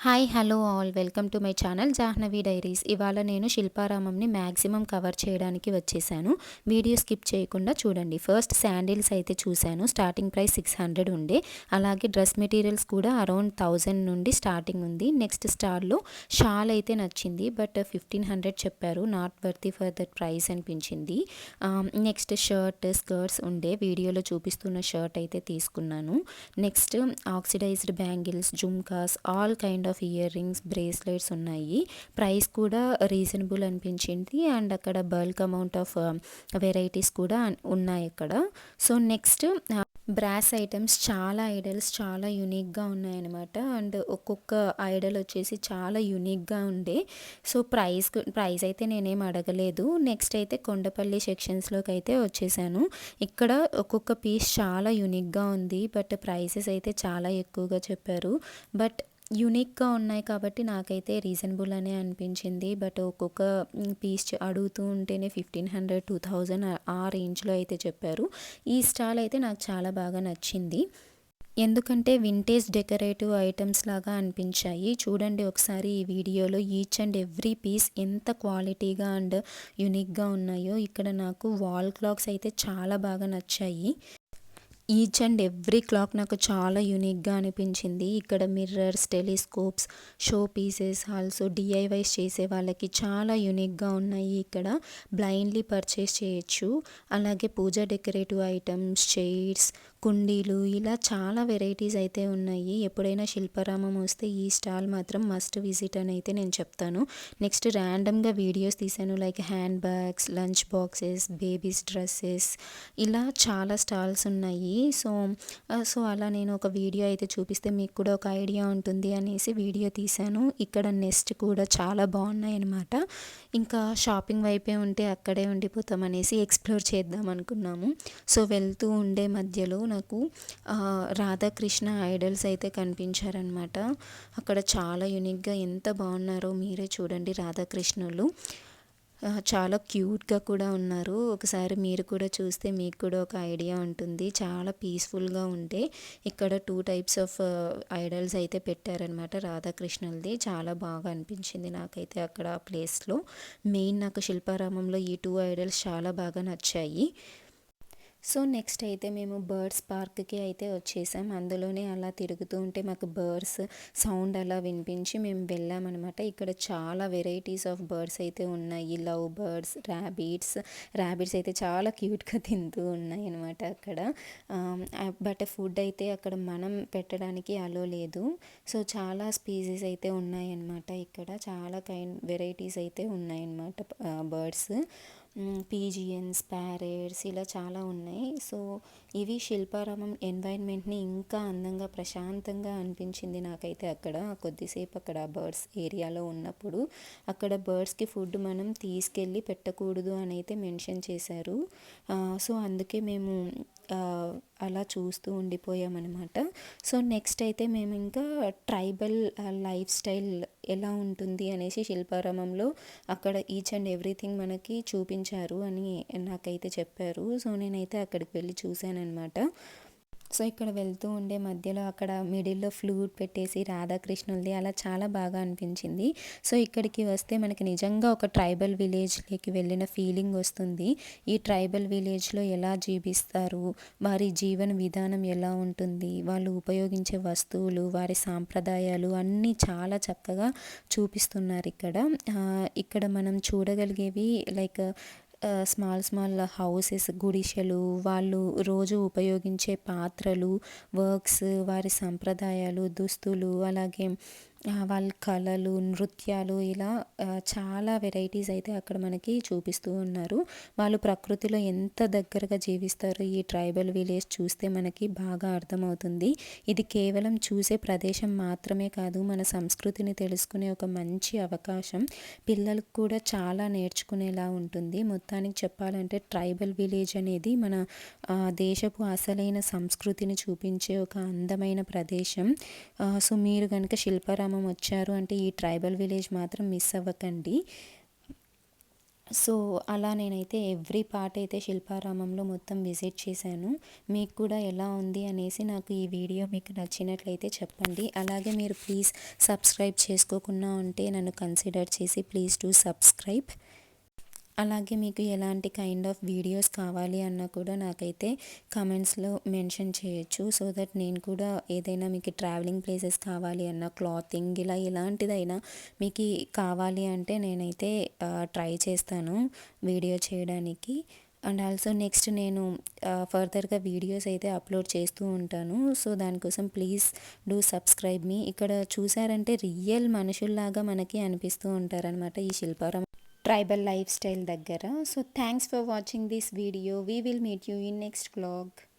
Hi hello all welcome to my channel Jahnavi diaries. ఇవాళ నేను శిల్పారామంని maximum cover చేయడానికి వచ్చేసాను. వీడియో స్కిప్ చేయకుండా చూడండి. ఫస్ట్ శాండిల్స్ అయితే చూశాను. స్టార్టింగ్ ప్రైస్ 600 ఉండే. అలాగే డ్రెస్ మెటీరియల్స్ కూడా అరౌండ్ 1000 నుండి స్టార్టింగ్ ఉంది. నెక్స్ట్ స్టార్లో షాల్ అయితే నచ్చింది, బట్ 1500 చెప్పారు. Not worthy for that price అనిపించింది. నెక్స్ట్ స్కర్ట్స్ ఉండే. వీడియోలో చూపిస్తున్న షర్ట్ అయితే తీసుకున్నాను. Next oxidised bangles, jhumkas, all kind of earrings, bracelets ఉన్నాయి. ప్రైస్ కూడా రీజనబుల్ అనిపించింది. అండ్ అక్కడ బల్క్ అమౌంట్ ఆఫ్ వెరైటీస్ కూడా ఉన్నాయి అక్కడ. సో నెక్స్ట్ బ్రాస్ ఐటమ్స్, చాలా ఐడల్స్ చాలా యూనిక్గా ఉన్నాయన్నమాట. అండ్ ఒక్కొక్క ఐడల్ వచ్చేసి చాలా యూనిక్గా ఉండే. సో ప్రైస్ అయితే నేనేం అడగలేదు. నెక్స్ట్ అయితే కొండపల్లి సెక్షన్స్లోకి అయితే వచ్చేసాను. ఇక్కడ ఒక్కొక్క పీస్ చాలా యూనిక్గా ఉంది, బట్ ప్రైసెస్ అయితే చాలా ఎక్కువగా చెప్పారు. బట్ యూనిక్గా ఉన్నాయి కాబట్టి నాకైతే రీజనబుల్ అనే అనిపించింది. బట్ ఒక్కొక్క పీస్ అడుగుతూ ఉంటేనే 1500 2000 ఆ రేంజ్లో అయితే చెప్పారు. ఈ స్టాల్ అయితే నాకు చాలా బాగా నచ్చింది, ఎందుకంటే వింటేజ్ డెకరేటివ్ ఐటమ్స్ లాగా అనిపించాయి. చూడండి ఒకసారి ఈ వీడియోలో ఈచ్ అండ్ ఎవ్రీ పీస్ ఎంత క్వాలిటీగా అండ్ యూనిక్గా ఉన్నాయో. ఇక్కడ నాకు వాల్ క్లాక్స్ అయితే చాలా బాగా నచ్చాయి. ఈచ్ అండ్ ఎవ్రీ క్లాక్ నాకు చాలా యూనిక్గా అనిపించింది. ఇక్కడ mirrors, telescopes, show pieces, also DIYs చేసే వాళ్ళకి చాలా యూనిక్గా ఉన్నాయి. ఇక్కడ బ్లైండ్లీ పర్చేస్ చేయొచ్చు. అలాగే పూజ డెకరేటివ్ ఐటమ్స్, చైర్స్, కుండీలు, ఇలా చాలా వెరైటీస్ అయితే ఉన్నాయి. ఎప్పుడైనా శిల్పారామం వస్తే ఈ స్టాల్ మాత్రం మస్ట్ విజిట్ అని అయితే నేను చెప్తాను. నెక్స్ట్ ర్యాండమ్గా వీడియోస్ తీసాను, like hand bags, lunch boxes, babies dresses, ఇలా చాలా స్టాల్స్ ఉన్నాయి. సో అలా నేను ఒక వీడియో అయితే చూపిస్తే మీకు కూడా ఒక ఐడియా ఉంటుంది అనేసి వీడియో తీశాను. ఇక్కడ నెక్స్ట్ కూడా చాలా బాగున్నాయి అన్నమాట. ఇంకా షాపింగ్ వైపే ఉంటే అక్కడే ఉండిపోతాం అనేసి ఎక్స్ప్లోర్ చేద్దాం అనుకున్నాము. సో వెళ్తూ ఉండే మధ్యలో నాకు రాధాకృష్ణ ఐడల్స్ అయితే కనిపించారనమాట. అక్కడ చాలా యూనిక్గా ఎంత బాగున్నారో మీరే చూడండి. రాధాకృష్ణులు చాలా క్యూట్గా కూడా ఉన్నారు. ఒకసారి మీరు కూడా చూస్తే మీకు కూడా ఒక ఐడియా ఉంటుంది. చాలా పీస్ఫుల్గా ఉంటే ఇక్కడ 2 టైప్స్ ఆఫ్ ఐడల్స్ అయితే పెట్టారనమాట రాధాకృష్ణులది. చాలా బాగా అనిపించింది నాకైతే అక్కడ ఆ ప్లేస్లో. మెయిన్ నాకు శిల్పారామంలో ఈ 2 ఐడల్స్ చాలా బాగా నచ్చాయి. సో నెక్స్ట్ అయితే మేము బర్డ్స్ పార్క్కి అయితే వచ్చేసాం. అందులోనే అలా తిరుగుతూ ఉంటే మాకు బర్డ్స్ సౌండ్ అలా వినిపించి మేము వెళ్ళామన్నమాట. ఇక్కడ చాలా వెరైటీస్ ఆఫ్ బర్డ్స్ అయితే ఉన్నాయి. లవ్ బర్డ్స్, ర్యాబిట్స్ అయితే చాలా క్యూట్గా తింటూ ఉన్నాయి అనమాట అక్కడ. బట్ ఫుడ్ అయితే అక్కడ మనం పెట్టడానికి అలో లేదు. సో చాలా స్పీసీస్ అయితే ఉన్నాయన్నమాట. ఇక్కడ చాలా వెరైటీస్ అయితే ఉన్నాయన్నమాట బర్డ్స్. పీజియన్స్, ప్యారెట్స్, ఇలా చాలా ఉన్నాయి. సో ఇవి శిల్పారామం ఎన్వైర్న్మెంట్ని ఇంకా అందంగా, ప్రశాంతంగా అనిపించింది నాకైతే అక్కడ. కొద్దిసేపు అక్కడ బర్డ్స్ ఏరియాలో ఉన్నప్పుడు అక్కడ బర్డ్స్కి ఫుడ్ మనం తీసుకెళ్ళి పెట్టకూడదు అని అయితే మెన్షన్ చేశారు. సో అందుకే మేము అలా చూస్తూ ఉండిపోయామన్నమాట. సో నెక్స్ట్ అయితే మేము ఇంకా ట్రైబల్ లైఫ్ స్టైల్ ఎలా ఉంటుంది అనేసి శిల్పారామంలో అక్కడ ఈచ్ అండ్ ఎవ్రీథింగ్ మనకి చూపించారు అని నాకైతే చెప్పారు. సో నేనైతే అక్కడికి వెళ్ళి చూశానన్నమాట. సో ఇక్కడ వెళ్తూ ఉండే మధ్యలో అక్కడ మిడిల్లో ఫ్లూట్ పెట్టేసి రాధాకృష్ణులది అలా చాలా బాగా అనిపించింది. సో ఇక్కడికి వస్తే మనకి నిజంగా ఒక ట్రైబల్ విలేజ్లోకి వెళ్ళిన ఫీలింగ్ వస్తుంది. ఈ ట్రైబల్ విలేజ్లో ఎలా జీవిస్తారు, వారి జీవన విధానం ఎలా ఉంటుంది, వాళ్ళు ఉపయోగించే వస్తువులు, వారి సాంప్రదాయాలు అన్నీ చాలా చక్కగా చూపిస్తున్నారు ఇక్కడ. ఇక్కడ మనం చూడగలిగేవి లైక్ స్మాల్ హౌసెస్, గుడిసెలు, వాళ్ళు రోజు ఉపయోగించే పాత్రలు, వర్క్స్, వారి సంప్రదాయాలు, దుస్తులు, అలాగే వాళ్ళ కళలు, నృత్యాలు, ఇలా చాలా వెరైటీస్ అయితే అక్కడ మనకి చూపిస్తూ ఉన్నారు. వాళ్ళు ప్రకృతిలో ఎంత దగ్గరగా జీవిస్తారో ఈ ట్రైబల్ విలేజ్ చూస్తే మనకి బాగా అర్థమవుతుంది. ఇది కేవలం చూసే ప్రదేశం మాత్రమే కాదు, మన సంస్కృతిని తెలుసుకునే ఒక మంచి అవకాశం. పిల్లలకు కూడా చాలా నేర్చుకునేలా ఉంటుంది. మొత్తానికి చెప్పాలంటే ట్రైబల్ విలేజ్ అనేది మన దేశపు అసలైన సంస్కృతిని చూపించే ఒక అందమైన ప్రదేశం. సో మీరు కనుక శిల్పారామం వచ్చారు అంటే ఈ ట్రైబల్ విలేజ్ మాత్రం మిస్ అవ్వకండి. సో, అలా నేనైతే ఎవ్రీ పార్ట్ అయితే శిల్పారామంలో మొత్తం విజిట్ చేశాను. మీకు కూడా ఎలా ఉంది అనేసి నాకు ఈ వీడియో మీకు నచ్చినట్లయితే చెప్పండి. అలాగే మీరు ప్లీజ్ సబ్స్క్రైబ్ చేసుకోకుండా ఉంటే నన్ను కన్సిడర్ చేసి ప్లీజ్ డూ సబ్స్క్రైబ్. అలాగే మీకు ఎలాంటి కైండ్ ఆఫ్ వీడియోస్ కావాలి అన్నా కూడా నాకైతే కమెంట్స్లో మెన్షన్ చేయొచ్చు. సో దట్ నేను కూడా ఏదైనా మీకు ట్రావెలింగ్ ప్లేసెస్ కావాలి అన్నా, క్లాతింగ్ ఇలా ఎలాంటిదైనా మీకు కావాలి అంటే నేనైతే ట్రై చేస్తాను వీడియో చేయడానికి. అండ్ ఆల్సో నెక్స్ట్ నేను ఫర్దర్గా వీడియోస్ అయితే అప్లోడ్ చేస్తూ ఉంటాను. సో దానికోసం ప్లీజ్ డూ సబ్స్క్రైబ్ మీ. ఇక్కడ చూసారంటే రియల్ మనుషుల్లాగా మనకి అనిపిస్తూ ఉంటారనమాట ఈ శిల్పారామం ట్రైబల్ లైఫ్ స్టైల్ దగ్గర. So thanks for watching this video. We will meet you in next vlog.